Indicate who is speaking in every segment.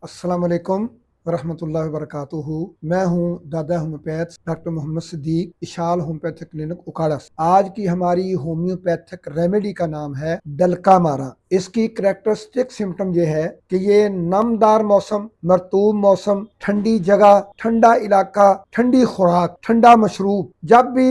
Speaker 1: अस्सलाम वालेकुम वरहमतुल्लाहि वबरकातुहू। मैं हूं दादा homeopath doctor Mohammad Siddique, Ishal homeopathic clinic Ukada से। आज की हमारी होम्योपैथिक रेमेडी का नाम है डलका मारा। इसकी करेक्टरिस्टिक सिम्टम ये है कि ये नमदार मौसम, मरतूब मौसम, ठंडी जगह, ठंडा इलाका, ठंडी खुराक, ठंडा मशरूब, जब भी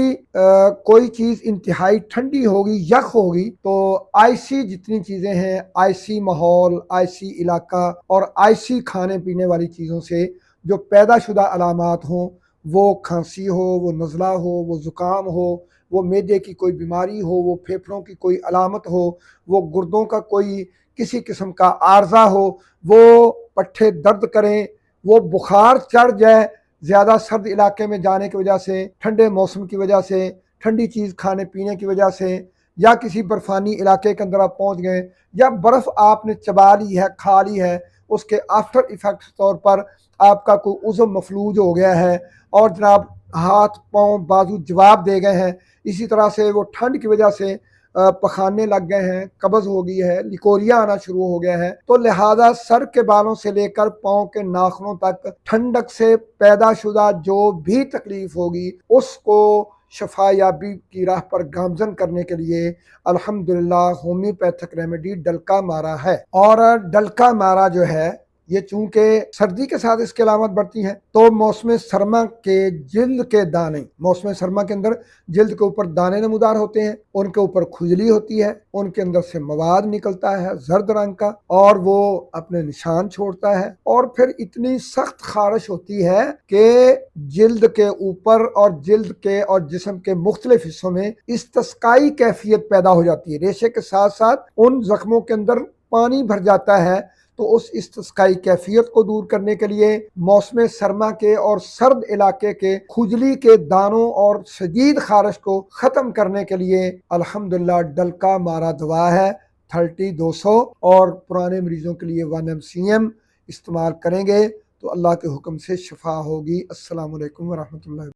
Speaker 1: कोई चीज इंतहाई ठंडी होगी, यख होगी, तो आइसी जितनी चीजें हैं, आइसी माहौल, आइसी इलाका और आइसी खाने पीने वाली चीजों से जो पैदाशुदा अलामात हों, वो खांसी हो, वो नज़ला हो, वो ज़ुकाम हो, वो मैदे की कोई बीमारी हो, वो फेफड़ों की कोई अलामत हो, वो गुर्दों का कोई किसी किस्म का आर्जा हो, वो पट्ठे दर्द करें, वो बुखार चढ़ जाए ज़्यादा सर्द इलाके में जाने की वजह से, ठंडे मौसम की वजह से, ठंडी चीज़ खाने पीने की वजह से, या किसी बर्फ़ानी इलाके के अंदर आप पहुँच गए, या बर्फ़ आपने चबा ली है, खा ली है, उसके आफ्टर इफ़ेक्ट तौर पर आपका कोई उज़्व मफलूज हो गया है और जनाब हाथ पाँव बाजू जवाब दे गए हैं, इसी तरह से वो ठंड की वजह से पखाने लग गए हैं, कब्ज़ हो गई है, लिकोरिया आना शुरू हो गया है, तो लिहाजा सर के बालों से लेकर पाँव के नाखूनों तक ठंडक से पैदाशुदा जो भी तकलीफ होगी उसको शफा याबी की राह पर गामजन करने के लिए अल्हम्दुलिल्लाह होम्योपैथिक रेमेडी डलका मारा है। और डलका मारा जो है, ये चूंकि सर्दी के साथ इसकी अलामत बढ़ती हैं, तो मौसम सरमा के जिल्द के दाने, मौसम सरमा के अंदर जिल्द के ऊपर दाने नमूदार होते हैं, उनके ऊपर खुजली होती है, उनके अंदर से मवाद निकलता है जर्द रंग का और वो अपने निशान छोड़ता है, और फिर इतनी सख्त खारिश होती है कि जिल्द के ऊपर और जिल्द के और जिस्म के मुख्तलिफ हिस्सों में इस्तस्काई कैफियत पैदा हो जाती है। रेशे के साथ साथ उन जख्मों के अंदर पानी भर जाता है, तो उस इस्तिस्काई कैफियत को दूर करने के लिए मौसम सरमा के और सर्द इलाके के खुजली के दानों और शदीद खारिश को ख़त्म करने के लिए अल्हम्दुलिल्लाह डलका मारा दवा है 30-200, और पुराने मरीजों के लिए 1 mcm इस्तेमाल करेंगे तो अल्लाह के हुक्म से शफा होगी। अस्सलाम वालेकुम वरहमतुल्लाह।